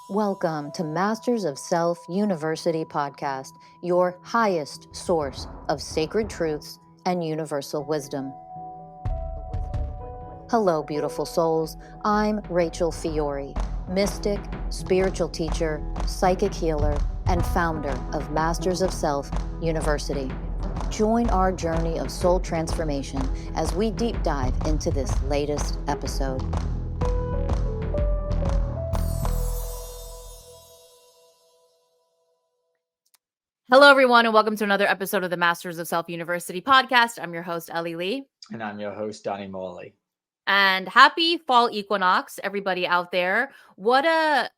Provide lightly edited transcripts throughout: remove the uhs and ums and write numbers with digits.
Welcome to Masters of Self University podcast, your highest source of sacred truths and universal wisdom. Hello, beautiful souls. I'm Rachel Fiori, mystic, spiritual teacher, psychic healer, and founder of Masters of Self University. Join our journey of soul transformation as we deep dive into this latest episode. Hello, everyone, and welcome to another episode of the Masters of Self University podcast. I'm your host, Ellie Lee. And I'm your host, Morley. And happy fall equinox, everybody out there. What a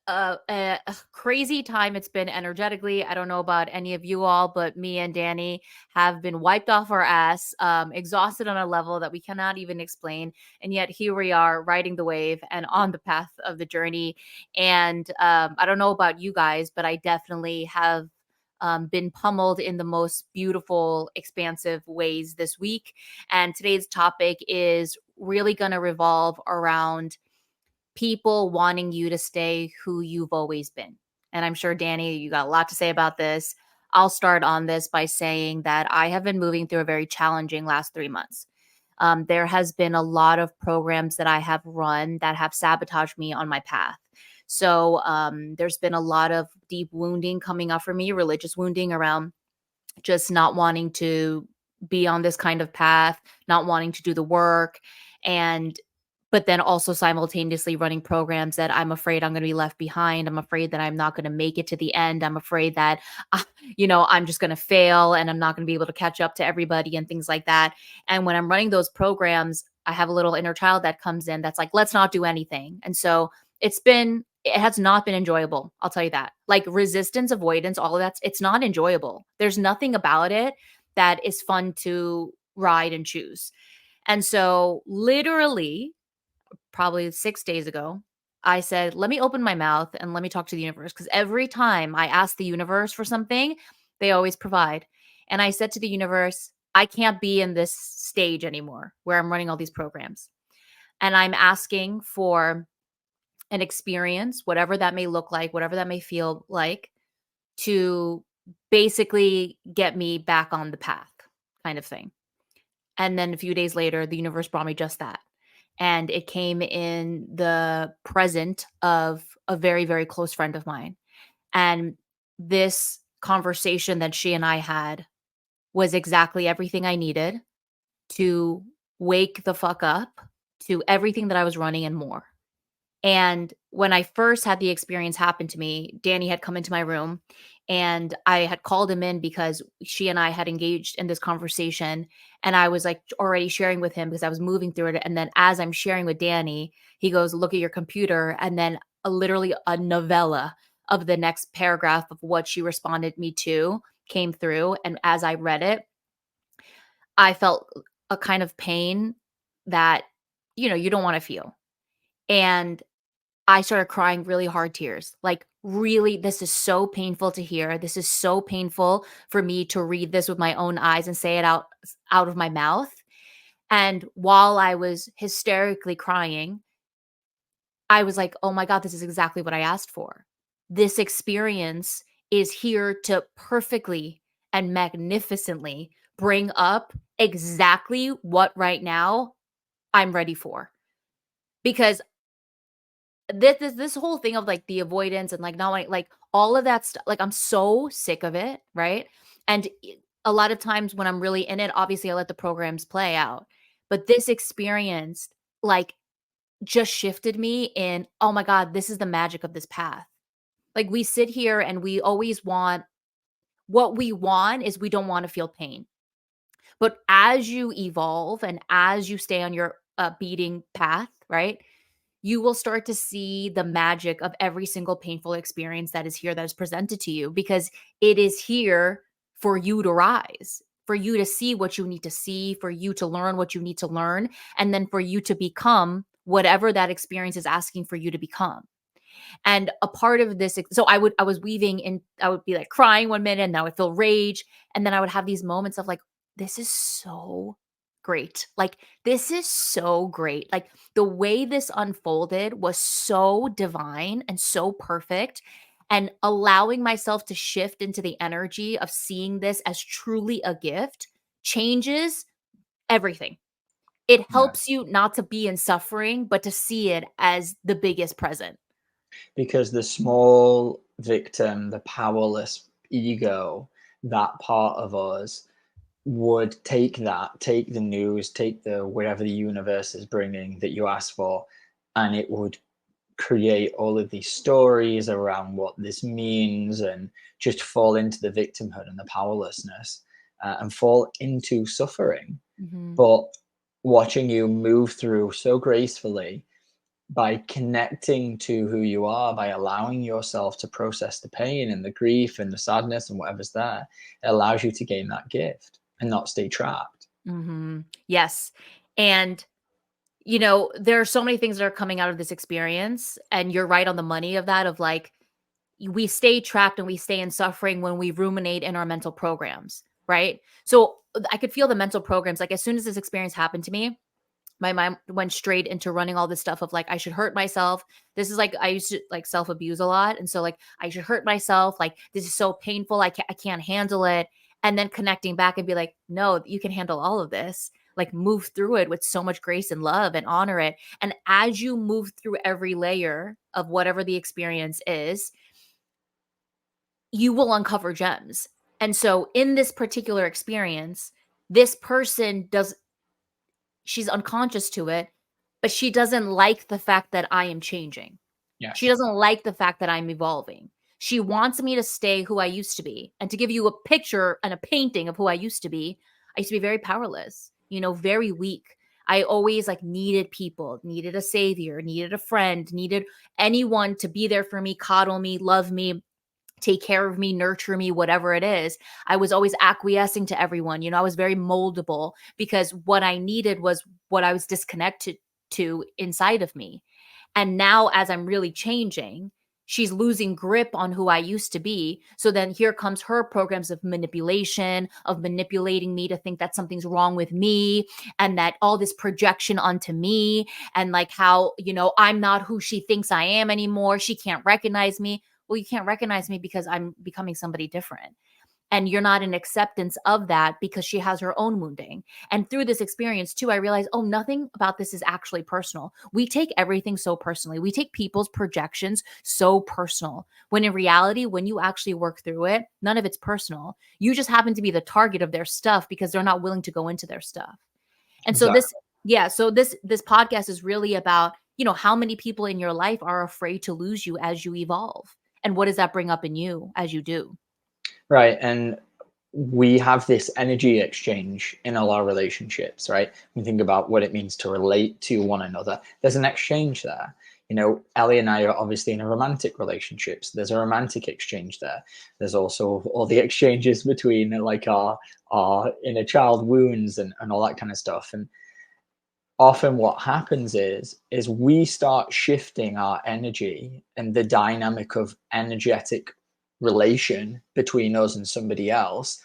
crazy time it's been energetically. I don't know about any of you all, but me and Danny have been wiped off our ass, exhausted on a level that we cannot even explain. And yet here we are riding the wave and on the path of the journey. And I don't know about you guys, but I definitely have been pummeled in the most beautiful, expansive ways this week. And today's topic is really going to revolve around people wanting you to stay who you've always been. And I'm sure, Danny, you got a lot to say about this. I'll start on this by saying that I have been moving through a very challenging last 3 months. There has been a lot of programs that I have run that have sabotaged me on my path. So there's been a lot of deep wounding coming up for me, religious wounding around just not wanting to be on this kind of path, not wanting to do the work, but then also simultaneously running programs that I'm afraid I'm going to be left behind. I'm afraid that I'm not going to make it to the end. I'm afraid that, I'm just going to fail and I'm not going to be able to catch up to everybody and things like that. And when I'm running those programs, I have a little inner child that comes in that's like, let's not do anything. And so it has not been enjoyable. I'll tell you that. Like resistance, avoidance, all of that, it's not enjoyable. There's nothing about it that is fun to ride and choose. And so literally probably 6 days ago, I said, let me open my mouth and let me talk to the universe. Because every time I ask the universe for something, they always provide. And I said to the universe, I can't be in this stage anymore where I'm running all these programs. And I'm asking for an experience, whatever that may look like, whatever that may feel like, to basically get me back on the path kind of thing. And then a few days later, the universe brought me just that. And it came in the present of a very, very close friend of mine. And this conversation that she and I had was exactly everything I needed to wake the fuck up to everything that I was running and more. And when I first had the experience happen to me, Danny had come into my room and I had called him in because she and I had engaged in this conversation. And I was like already sharing with him because I was moving through it. And then as I'm sharing with Danny, he goes, look at your computer. And then literally a novella of the next paragraph of what she responded me to came through. And as I read it, I felt a kind of pain that, you don't want to feel. And I started crying really hard tears. Like, really, this is so painful to hear. This is so painful for me to read this with my own eyes and say it out of my mouth. And while I was hysterically crying, I was like, oh my God, this is exactly what I asked for. This experience is here to perfectly and magnificently bring up exactly what right now I'm ready for. Because this whole thing of like the avoidance and like not wanting, like all of that stuff, like I'm so sick of it, right? And a lot of times when I'm really in it, obviously I let the programs play out. But this experience like just shifted me in, oh my God, this is the magic of this path. Like we sit here and we always want, what we want is we don't want to feel pain. But as you evolve and as you stay on your beating path, right? You will start to see the magic of every single painful experience that is here, that is presented to you, because it is here for you to rise, for you to see what you need to see, for you to learn what you need to learn, and then for you to become whatever that experience is asking for you to become. And a part of this, so I was weaving in, I would be like crying one minute and then I would feel rage. And then I would have these moments of like, this is so great. Like, this is so great. Like, the way this unfolded was so divine and so perfect. And allowing myself to shift into the energy of seeing this as truly a gift changes everything. It Yeah. helps you not to be in suffering, but to see it as the biggest present. Because the small victim, the powerless ego, that part of us would take the news, take the whatever the universe is bringing that you asked for, and it would create all of these stories around what this means and just fall into the victimhood and the powerlessness, and fall into suffering. Mhm. But watching you move through so gracefully by connecting to who you are, by allowing yourself to process the pain and the grief and the sadness and whatever's there, it allows you to gain that gift and not stay trapped. Yes. And there are so many things that are coming out of this experience, and you're right on the money of that, of like, we stay trapped and we stay in suffering when we ruminate in our mental programs, right? So I could feel the mental programs. Like, as soon as this experience happened to me, my mind went straight into running all this stuff of like, I should hurt myself. This is like, I used to like self-abuse a lot. And so like, I should hurt myself. Like, this is so painful. I can't handle it. And then connecting back and be like, no, you can handle all of this. Like, move through it with so much grace and love and honor it. And as you move through every layer of whatever the experience is, you will uncover gems. And so in this particular experience, this person she's unconscious to it, but she doesn't like the fact that I am changing. She Yes, doesn't like the fact that I'm evolving. She wants me to stay who I used to be. And to give you a picture and a painting of who I used to be very powerless, very weak. I always like needed people, needed a savior, needed a friend, needed anyone to be there for me, coddle me, love me, take care of me, nurture me, whatever it is. I was always acquiescing to everyone. I was very moldable because what I needed was what I was disconnected to inside of me. And now, as I'm really changing, she's losing grip on who I used to be. So then here comes her programs of manipulation, of manipulating me to think that something's wrong with me, and that all this projection onto me, and like how, I'm not who she thinks I am anymore. She can't recognize me. Well, you can't recognize me because I'm becoming somebody different. And you're not in acceptance of that because she has her own wounding. And through this experience too, I realized, oh, nothing about this is actually personal. We take everything so personally. We take people's projections so personal. When in reality, when you actually work through it, none of it's personal. You just happen to be the target of their stuff because they're not willing to go into their stuff. And so exactly. this podcast is really about, how many people in your life are afraid to lose you as you evolve. And what does that bring up in you as you do? Right. And we have this energy exchange in all our relationships, right? We think about what it means to relate to one another. There's an exchange there. Ellie and I are obviously in a romantic relationship, so there's a romantic exchange there. There's also all the exchanges between like our inner child wounds and all that kind of stuff. And often what happens is we start shifting our energy and the dynamic of energetic relation between us and somebody else,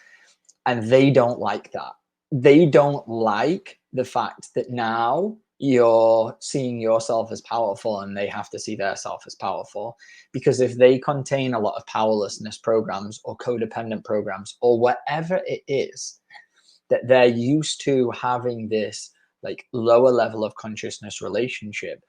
and they don't like that. They don't like the fact that now you're seeing yourself as powerful and they have to see their self as powerful, because if they contain a lot of powerlessness programs or codependent programs or whatever it is that they're used to having, this like lower level of consciousness relationship,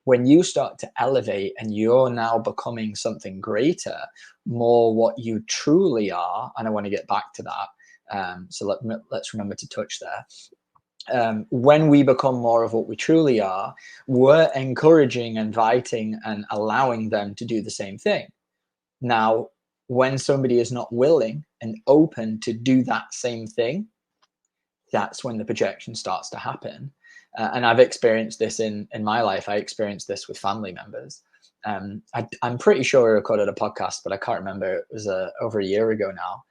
when you start to elevate and you're now becoming something greater, more what you truly are, and I want to get back to that, so let's remember to touch there. When we become more of what we truly are, we're encouraging, inviting, and allowing them to do the same thing. Now, when somebody is not willing and open to do that same thing, that's when the projection starts to happen. And I've experienced this in my life. I experienced this with family members. I'm pretty sure I recorded a podcast, but I can't remember. It was over a year ago now.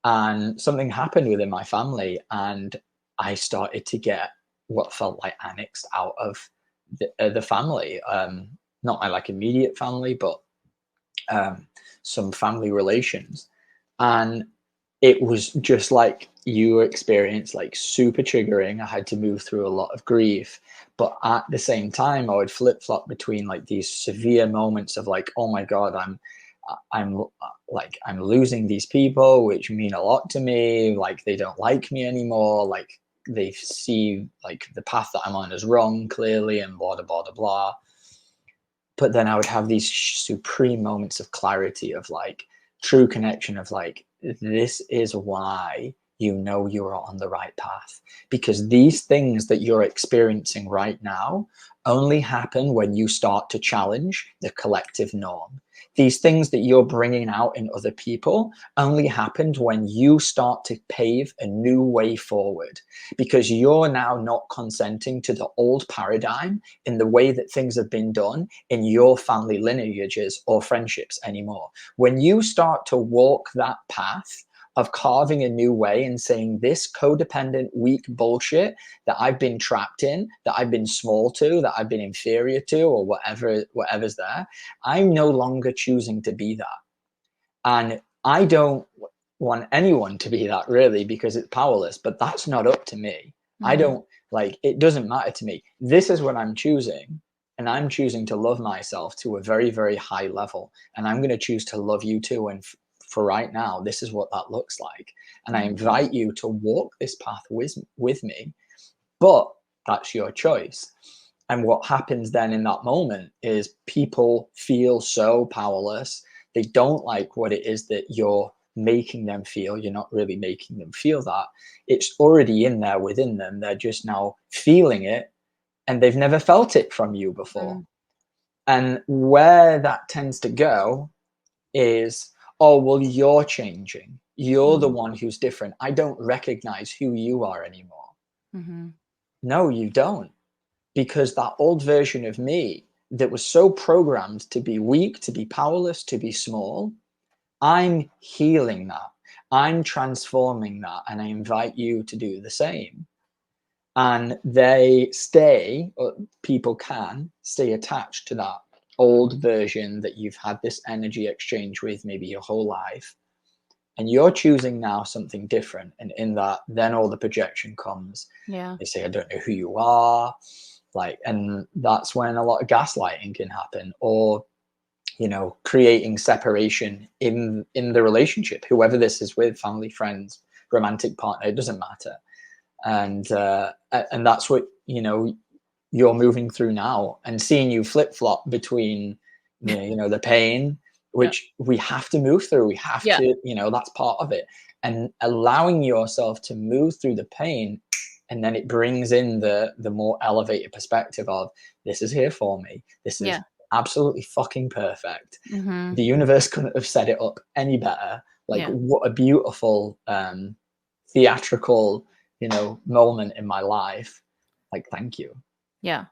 And something happened within my family, and I started to get what felt like annexed out of the family. Not my like immediate family, but some family relations. And it was just like you experienced like super triggering. I had to move through a lot of grief, but at the same time I would flip-flop between like these severe moments of like, oh my god, I'm like I'm losing these people which mean a lot to me, like they don't like me anymore, like they see like the path that I'm on is wrong clearly, and blah blah blah blah blah. But then I would have these supreme moments of clarity, of like true connection, of like, this is why you know you're on the right path, because these things that you're experiencing right now only happen when you start to challenge the collective norm. These things that you're bringing out in other people only happened when you start to pave a new way forward, because you're now not consenting to the old paradigm in the way that things have been done in your family lineages or friendships anymore. When you start to walk that path of carving a new way and saying, this codependent, weak bullshit that I've been trapped in, that I've been small to, that I've been inferior to, or whatever's there, I'm no longer choosing to be that. And I don't want anyone to be that, really, because it's powerless, but that's not up to me. I don't, like, it doesn't matter to me. This is what I'm choosing. And I'm choosing to love myself to a very, very high level. And I'm going to choose to love you too. And for right now, this is what that looks like. And I invite you to walk this path with me, but that's your choice. And what happens then in that moment is people feel so powerless. They don't like what it is that you're making them feel. You're not really making them feel that. It's already in there within them. They're just now feeling it, and they've never felt it from you before. And where that tends to go is, oh, well, you're changing. You're the one who's different. I don't recognize who you are anymore. No, you don't. Because that old version of me that was so programmed to be weak, to be powerless, to be small, I'm healing that. I'm transforming that. And I invite you to do the same. And people can stay attached to that old version that you've had this energy exchange with maybe your whole life. And you're choosing now something different. And in that, then all the projection comes. Yeah. They say, I don't know who you are. Like, and that's when a lot of gaslighting can happen, or, you know, creating separation in the relationship, whoever this is with, family, friends, romantic partner, it doesn't matter. And that's what, you know, you're moving through now, and seeing you flip-flop between, you know, the pain, which we have to move through. We have to, you know, that's part of it. And allowing yourself to move through the pain, and then it brings in the more elevated perspective of, this is here for me. This is absolutely fucking perfect. The universe couldn't have set it up any better. Like, what a beautiful theatrical, you know, moment in my life. Like, thank you. Yeah.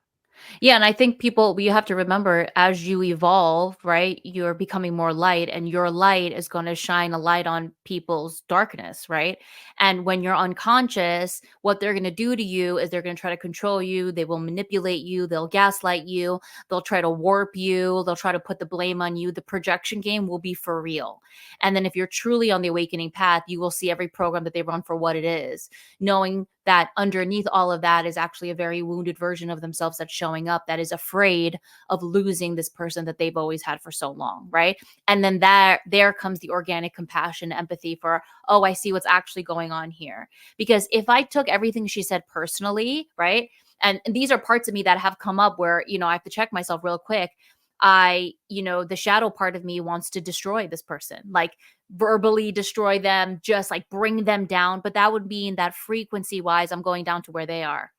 And I think you have to remember, as you evolve, right, you're becoming more light, and your light is going to shine a light on people's darkness, right? And when you're unconscious, what they're going to do to you is they're going to try to control you. They will manipulate you. They'll gaslight you. They'll try to warp you. They'll try to put the blame on you. The projection game will be for real. And then if you're truly on the awakening path, you will see every program that they run for what it is, knowing that underneath all of that is actually a very wounded version of themselves that's showing up, that is afraid of losing this person that they've always had for so long, right? And then there comes the organic compassion, empathy for, oh, I see what's actually going on here. Because if I took everything she said personally, right? And these are parts of me that have come up where, you know, I have to check myself real quick. The shadow part of me wants to destroy this person, like verbally destroy them, just like bring them down. But that would mean that frequency wise, I'm going down to where they are.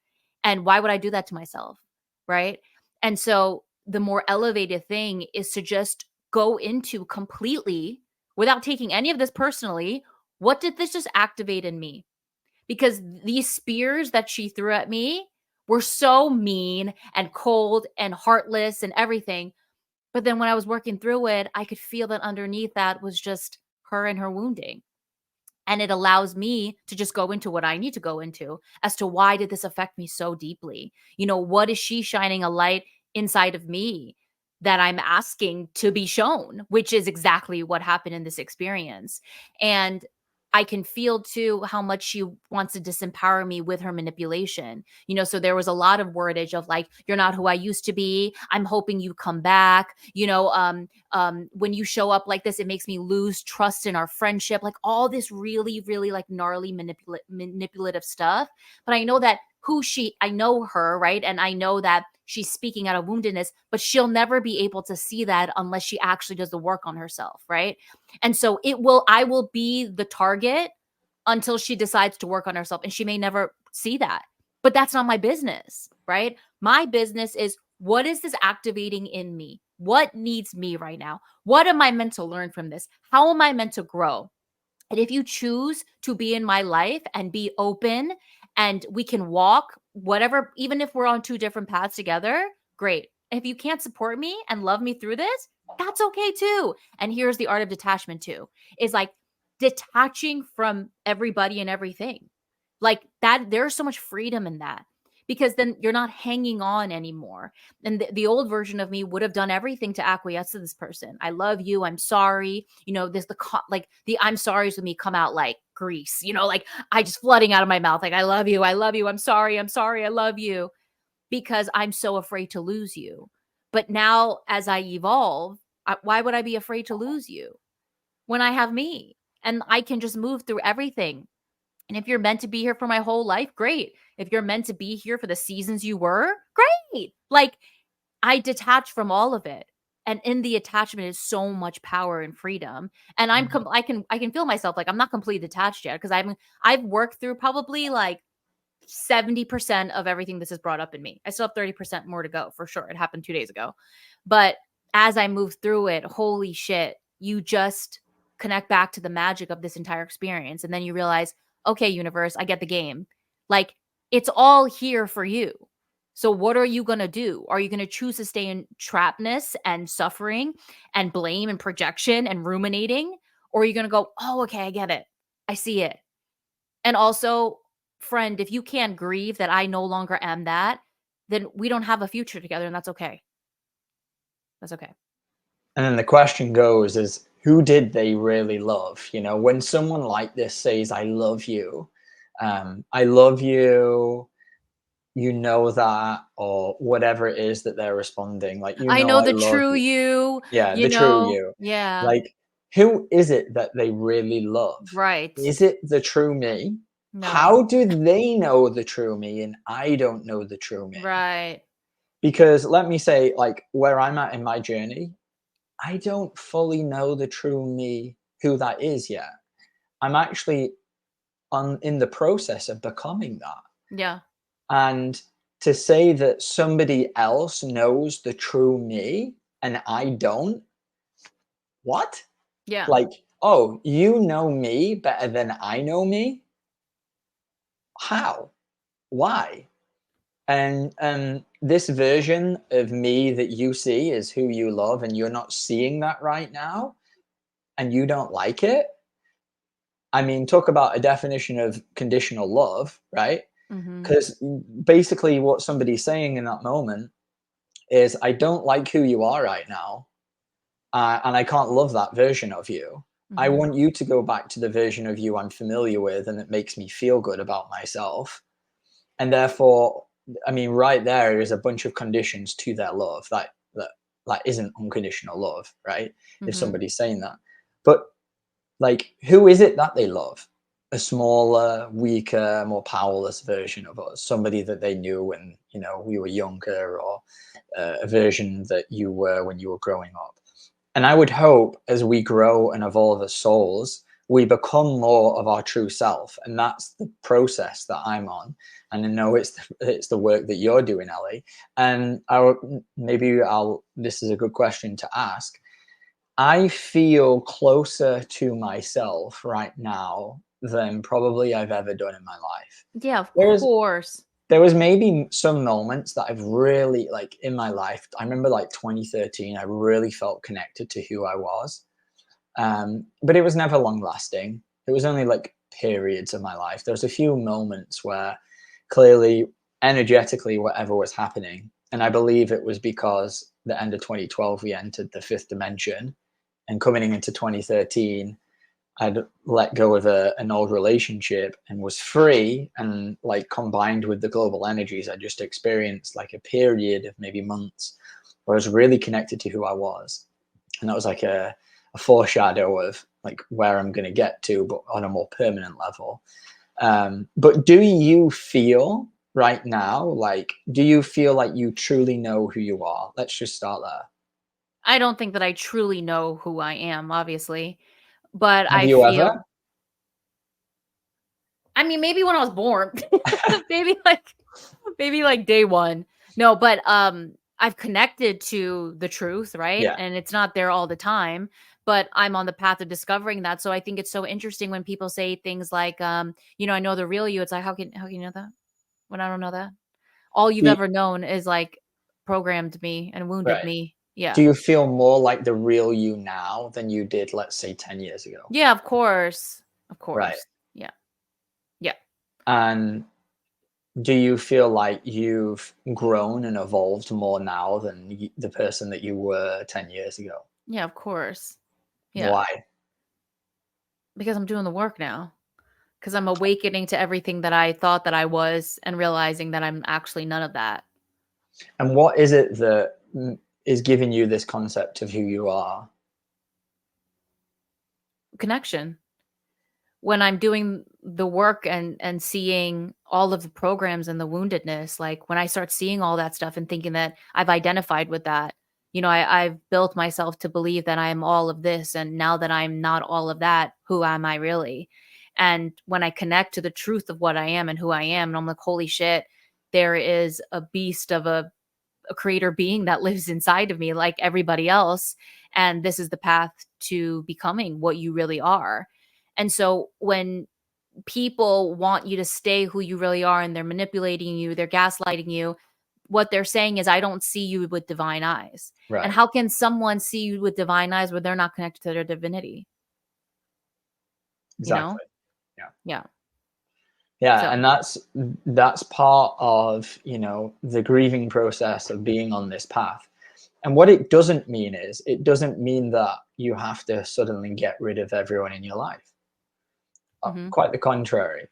And why would I do that to myself? Right. And so the more elevated thing is to just go into completely, without taking any of this personally, what did this just activate in me? Because these spears that she threw at me were so mean and cold and heartless and everything. But then when I was working through it, I could feel that underneath that was just her and her wounding. And it allows me to just go into what I need to go into as to, why did this affect me so deeply? You know, what is she shining a light inside of me that I'm asking to be shown, which is exactly what happened in this experience. And I can feel too how much she wants to disempower me with her manipulation. So there was a lot of wordage of like, you're not who I used to be. I'm hoping you come back. When you show up like this, it makes me lose trust in our friendship. Like all this really, really like gnarly manipulative stuff. But I know that I know her, right? And I know that she's speaking out of woundedness, but she'll never be able to see that unless she actually does the work on herself, right? And so I will be the target until she decides to work on herself. And she may never see that, but that's not my business, right? My business is, what is this activating in me? What needs me right now? What am I meant to learn from this? How am I meant to grow? And if you choose to be in my life and be open and we can walk, whatever, even if we're on two different paths together, great. If you can't support me and love me through this, that's okay too. And here's the art of detachment too, is like detaching from everybody and everything. Like that, there's so much freedom in that, because then you're not hanging on anymore. And the old version of me would have done everything to acquiesce to this person. I love you. I'm sorry. Like the I'm sorry's with me come out like grease, like I just flooding out of my mouth. Like, I love you. I love you. I'm sorry. I'm sorry. I love you, because I'm so afraid to lose you. But now as I evolve, why would I be afraid to lose you when I have me and I can just move through everything? And if you're meant to be here for my whole life, great. If you're meant to be here for the seasons you were, great. Like, I detach from all of it. And in the attachment is so much power and freedom. And I can feel myself like I'm not completely detached yet, because I've worked through probably like 70% of everything this has brought up in me. I still have 30% more to go for sure. It happened 2 days ago. But as I move through it, holy shit, you just connect back to the magic of this entire experience. And then you realize, okay, universe, I get the game. Like, it's all here for you. So what are you going to do? Are you going to choose to stay in trapness and suffering and blame and projection and ruminating? Or are you going to go, oh, okay, I get it. I see it. And also, friend, if you can't grieve that I no longer am that, then we don't have a future together, and that's okay. That's okay. And then the question goes is, who did they really love? When someone like this says, I love you, that, or whatever it is that they're responding, like, I know I the love true you. you, Yeah, you the true know? you. Yeah. Like, who is it that they really love? Right. Is it the true me? No. How do they know the true me and I don't know the true me? Right. Because let me say, like, where I'm at in my journey, I don't fully know the true me, who that is yet. I'm actually in the process of becoming that. Yeah. And to say that somebody else knows the true me and I don't, what? Yeah. Like, oh, you know me better than I know me? How? Why? And this version of me that you see is who you love, and you're not seeing that right now, and you don't like it. I mean, talk about a definition of conditional love, right? Mhm. Because basically, what somebody's saying in that moment is, I don't like who you are right now, and I can't love that version of you. I Mhm. want you to go back to the version of you I'm familiar with, and it makes me feel good about myself. And therefore, I mean, right there is a bunch of conditions to their love that isn't unconditional love, right? If Mhm. somebody's saying that, but like, who is it that they love? A smaller, weaker, more powerless version of us, somebody that they knew when we were younger, or a version that you were when you were growing up. And I would hope, as we grow and evolve as souls, we become more of our true self. And that's the process that I'm on. And I know it's the work that you're doing, Ellie. And this is a good question to ask. I feel closer to myself right now than probably I've ever done in my life. Yeah, of There's course. there was maybe some moments that I've really, like, in my life. I remember, like, 2013, I really felt connected to who I was. But it was never long lasting. It was only like periods of my life. There was a few moments where clearly, energetically, whatever was happening, and I believe it was because the end of 2012 we entered the fifth dimension, and coming into 2013, I'd let go of an old relationship and was free, and like combined with the global energies, I just experienced like a period of maybe months where I was really connected to who I was. And that was like a foreshadow of like where I'm going to get to, but on a more permanent level. But do you feel right now, like, do you feel like you truly know who you are? Let's just start there. I don't think that I truly know who I am, obviously, but Have I you feel ever? I mean, maybe when I was born. Maybe like maybe like day 1. No, but, I've connected to the truth, right? Yeah, And it's not there all the time, but I'm on the path of discovering that, so I think it's so interesting when people say things like, "I know the real you." It's like, how can you know that when I don't know that? All you've do you, ever known is, like, programmed me and wounded right. me. Do Yeah. you feel more like the real you now than you did, let's say, 10 years ago? Yeah, of course. Of Right. course. Yeah. Yeah. And do you feel like you've grown and evolved more now than the person that you were 10 years ago? Yeah, of course. Yeah. Why? Because I'm doing the work now. Because I'm awakening to everything that I thought that I was and realizing that I'm actually none of that. And what is it that is giving you this concept of who you are? Connection. When I'm doing the work and seeing all of the programs and the woundedness, like when I start seeing all that stuff and thinking that I've identified with that, I've built myself to believe that I'm all of this. And now that I'm not all of that, who am I really? And when I connect to the truth of what I am and who I am, and I'm like, holy shit, there is a beast of a creator being that lives inside of me like everybody else. And this is the path to becoming what you really are. And so when people want you to stay who you really are and they're manipulating you, they're gaslighting you, what they're saying is, I don't see you with divine eyes. And Right. how can someone see you with divine eyes when they're not connected to their divinity? You know? Exactly. Yeah. Yeah. Yeah, So, and that's part of, the grieving process of being on this path. And what it doesn't mean is, it doesn't mean that you have to suddenly get rid of everyone in your life. mhm. Quite the contrary.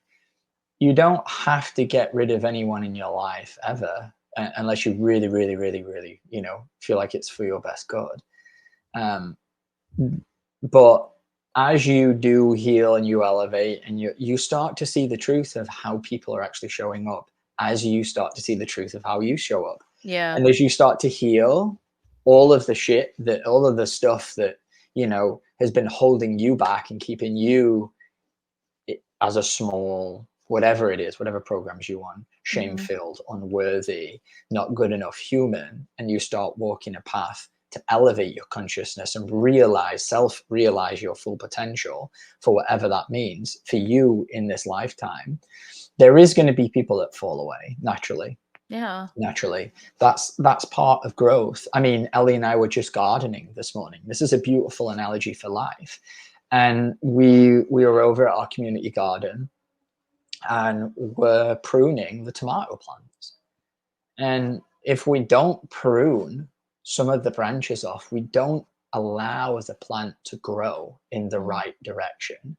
You don't have to get rid of anyone in your life ever, unless you really, really, really, really, feel like it's for your best good. Um, but as you do heal and you elevate, and you start to see the truth of how people are actually showing up, as you start to see the truth of how you show up, Yeah. and as you start to heal all of the stuff that has been holding you back and keeping you as a small, whatever it is, whatever programs you on, shame Mhm. filled, unworthy, not good enough human, and you start walking a path to elevate your consciousness and realize your full potential, for whatever that means for you in this lifetime, there is going to be people that fall away naturally. Yeah. Naturally, that's part of growth. I mean, Ellie and I were just gardening this morning. This is a beautiful analogy for life. And we were over at our community garden, and we're pruning the tomato plants. And if we don't prune some of the branches off, we don't allow the plant to grow in the Mhm. right direction.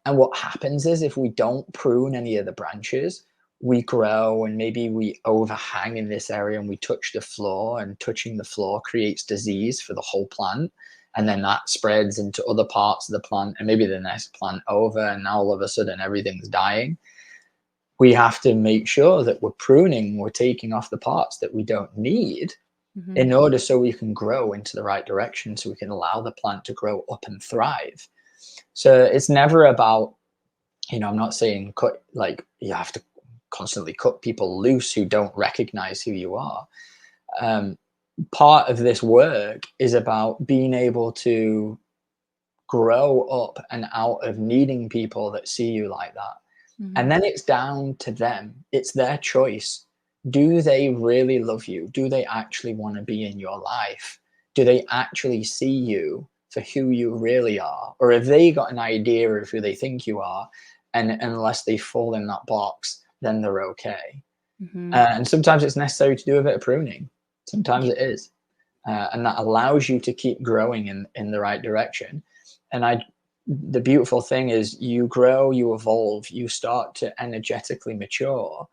And what happens is, if we don't prune any of the branches, we grow, and maybe we overhang in this area and we touch the floor, and touching the floor creates disease for the whole plant. And then that spreads into other parts of the plant, and maybe the next plant over, and now all of a sudden everything's dying. We have to make sure that we're pruning, we're taking off the parts that we don't need, Mhm. in order so we can grow into the right direction, so we can allow the plant to grow up and thrive. So it's never about, I'm not saying cut, like you have to constantly cut people loose who don't recognize who you are. Um, Part of this work is about being able to grow up and out of needing people that see you like that. And Mhm. then it's down to them. It's their choice. Do they really love you? Do they actually want to be in your life? Do they actually see you for who you really are? Or have they got an idea of who they think you are? And unless they fall in that box, then they're okay. Mhm. And sometimes it's necessary to do a bit of pruning. Sometimes Yeah. it is. And that allows you to keep growing in the right direction. And the beautiful thing is you grow, you evolve, you start to energetically mature.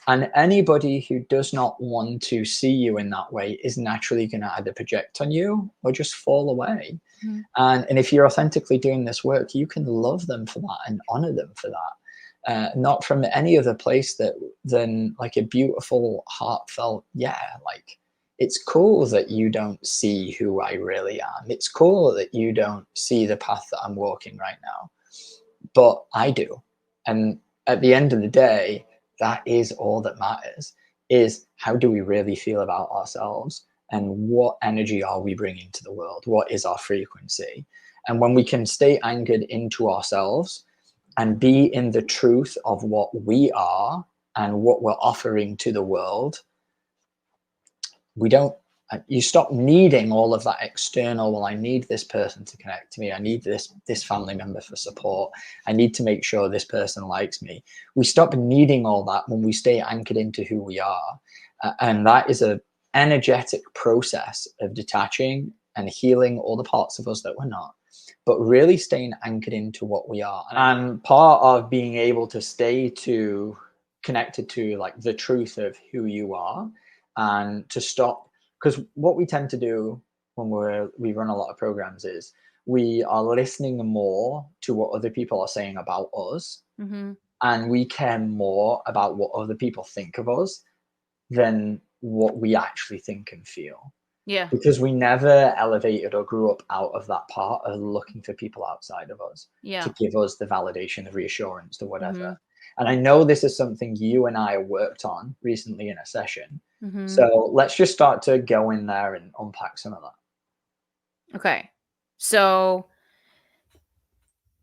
And anybody who does not want to see you in that way is naturally going to either project on you or just fall away. Mhm. And if you're authentically doing this work, you can love them for that and honor them for that. Not from any other place than like a beautiful, heartfelt, yeah, like it's cool that you don't see who I really am. It's cool that you don't see the path that I'm walking right now, but I do. And at the end of the day, that is all that matters, is how do we really feel about ourselves, and what energy are we bringing to the world? What is our frequency? And when we can stay anchored into ourselves and be in the truth of what we are and what we're offering to the world, we don't you stop needing all of that external, well, I need this person to connect to me, I need this family member for support, I need to make sure this person likes me. We stop needing all that when we stay anchored into who we are. And that is a energetic process of detaching and healing all the parts of us that we're not, but really staying anchored into what we are. And part of being able to stay connected to like the truth of who you are, and to stop, because what we tend to do when we run a lot of programs is we are listening more to what other people are saying about us, Mhm. and we care more about what other people think of us than what we actually think and feel, Yeah. because we never elevated or grew up out of that part of looking for people outside of us to Yeah. give us the validation, the reassurance, the Mhm. whatever. And I know this is something you and I worked on recently in a session. Mhm. So let's just start to go in there and unpack some of that. Okay. So,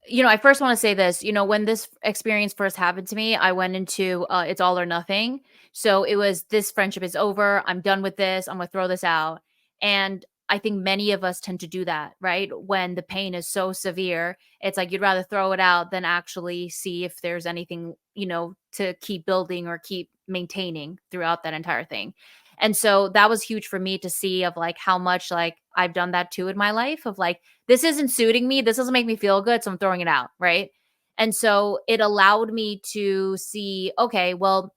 I first want to say this, when this experience first happened to me, I went into it's all or nothing. So it was, this friendship is over. I'm done with this. I'm going to throw this out. And I think many of us tend to do that, right? When the pain is so severe, it's like you'd rather throw it out than actually see if there's anything, to keep building or keep maintaining throughout that entire thing. And so that was huge for me to see, of like how much like I've done that too in my life, of like, this isn't suiting me. This doesn't make me feel good. So I'm throwing it out. Right. And so it allowed me to see, okay, well,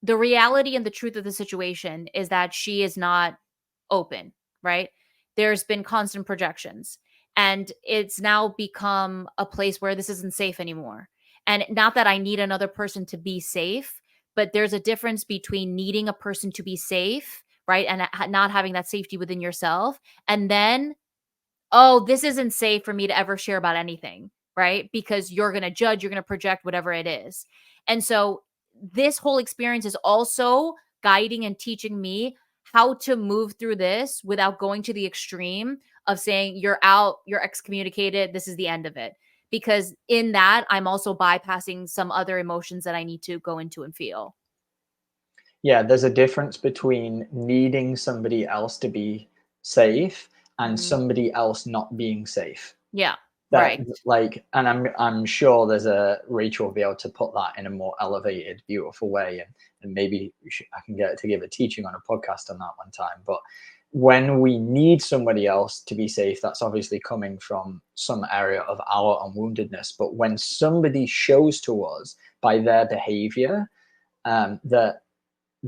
the reality and the truth of the situation is that she is not open. Right. There's been constant projections, and it's now become a place where this isn't safe anymore. And not that I need another person to be safe, but there's a difference between needing a person to be safe, right? And not having that safety within yourself. And then, oh, this isn't safe for me to ever share about anything, right? Because you're going to judge, you're going to project whatever it is. And so this whole experience is also guiding and teaching me how to move through this without going to the extreme of saying, you're out, you're excommunicated, this is the end of it. Because in that, I'm also bypassing some other emotions that I need to go into and feel. Yeah, there's a difference between needing somebody else to be safe and Mhm. somebody else not being safe. Yeah, That, right. like, and I'm sure there's a Rachel will be able to put that in a more elevated, beautiful way, and maybe I can get her to give a teaching on a podcast on that one time. But when we need somebody else to be safe, that's obviously coming from some area of our unwoundedness. But when somebody shows to us by their behavior that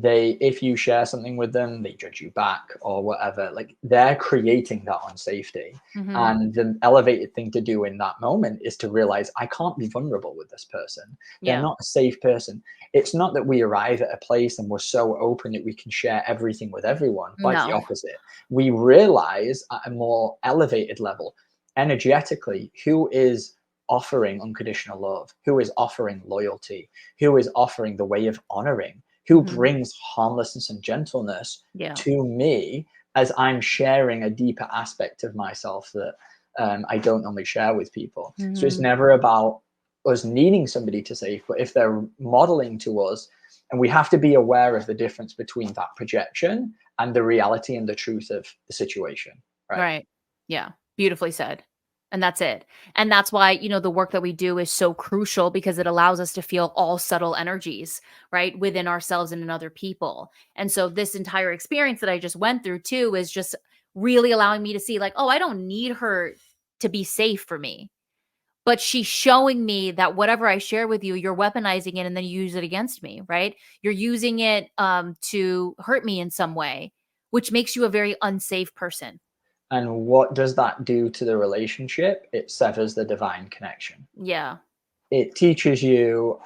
if you share something with them, they judge you back or whatever, like they're creating that unsafety. Hmm. And the elevated thing to do in that moment is to realize, I can't be vulnerable with this person. They're Yeah. not a safe person. It's not that we arrive at a place and we're so open that we can share everything with everyone. Quite the No. opposite. We realize at a more elevated level, energetically, who is offering unconditional love, who is offering loyalty, who is offering the way of honoring, who Hmm. brings harmlessness and gentleness Yeah. to me, as I'm sharing a deeper aspect of myself that I don't normally share with people. So it's Hmm. never about us needing somebody to save, but if they're modeling to us, and we have to be aware of the difference between that projection and the reality and the truth of the situation, right? Right. Yeah. Beautifully said. And that's it. And that's why, the work that we do is so crucial, because it allows us to feel all subtle energies, right, within ourselves and in other people. And so this entire experience that I just went through too is just really allowing me to see, like, oh, I don't need her to be safe for me. But she's showing me that whatever I share with you, you're weaponizing it and then you use it against me, right? You're using it to hurt me in some way, which makes you a very unsafe person. And what does that do to the relationship? It severs the divine connection. Yeah. It teaches you,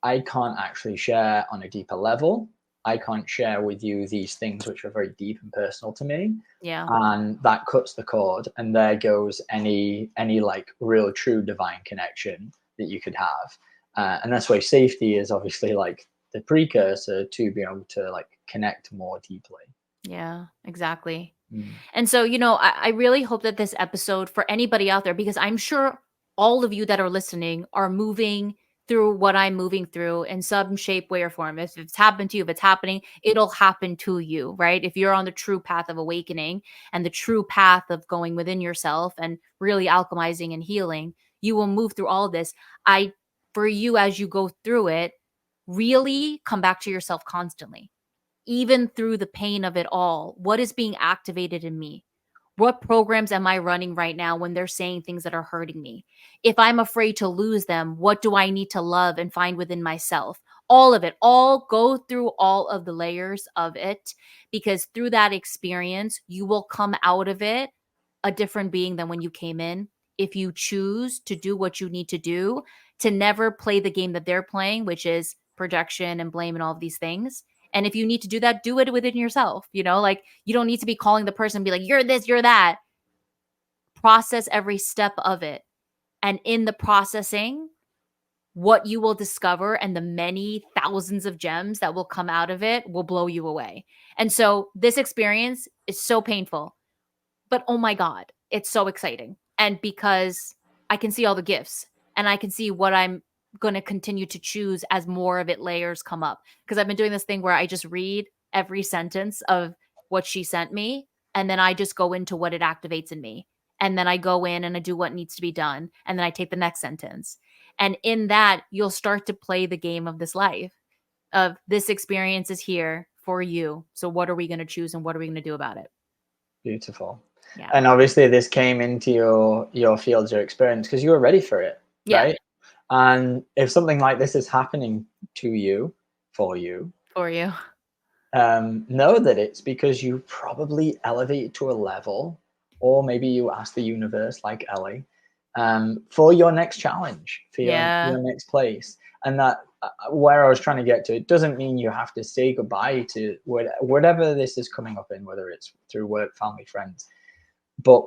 I can't actually share on a deeper level. I can't share with you these things which are very deep and personal to me. Yeah. And that cuts the cord, and there goes any like real true divine connection that you could have. And that's why safety is obviously like the precursor to being able to like connect more deeply. Yeah, exactly. Mm. And so, I really hope that this episode, for anybody out there, because I'm sure all of you that are listening are moving through what I'm moving through in some shape, way, or form. If it's happened to you, if it's happening, it'll happen to you, right? If you're on the true path of awakening and the true path of going within yourself and really alchemizing and healing, you will move through all of this. For you, as you go through it, really come back to yourself constantly, even through the pain of it all. What is being activated in me? What programs am I running right now when they're saying things that are hurting me? If I'm afraid to lose them, what do I need to love and find within myself? All of it, all go through all of the layers of it, because through that experience, you will come out of it a different being than when you came in. If you choose to do what you need to do, to never play the game that they're playing, which is projection and blame and all of these things. And if you need to do that, do it within yourself. Like, you don't need to be calling the person and be like, you're this, you're that. Process every step of it. And in the processing, what you will discover and the many thousands of gems that will come out of it will blow you away. And so this experience is so painful, but oh my God, it's so exciting. And because I can see all the gifts and I can see what I'm going to continue to choose as more of it layers come up. Because I've been doing this thing where I just read every sentence of what she sent me, and then I just go into what it activates in me. And then I go in and I do what needs to be done. And then I take the next sentence. And in that, you'll start to play the game of this life, of this experience is here for you. So what are we going to choose and what are we going to do about it? Beautiful. Yeah. And obviously this came into your fields, your experience, because you were ready for it, Yeah. right? And if something like this is happening to you, for you, know that it's because you probably elevated to a level, or maybe you asked the universe, like Ellie, for your next challenge, for your next place. And that where I was trying to get to, it doesn't mean you have to say goodbye to whatever this is coming up in, whether it's through work, family, friends, but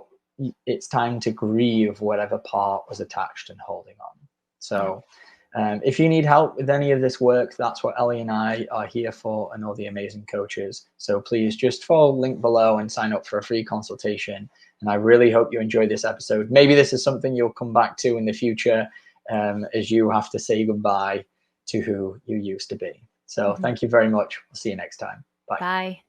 it's time to grieve whatever part was attached and holding on. So if you need help with any of this work, that's what Ellie and I are here for, and all the amazing coaches. So please just follow the link below and sign up for a free consultation. And I really hope you enjoyed this episode. Maybe this is something you'll come back to in the future, as you have to say goodbye to who you used to be. So thank you very much. We'll see you next time. Bye. Bye.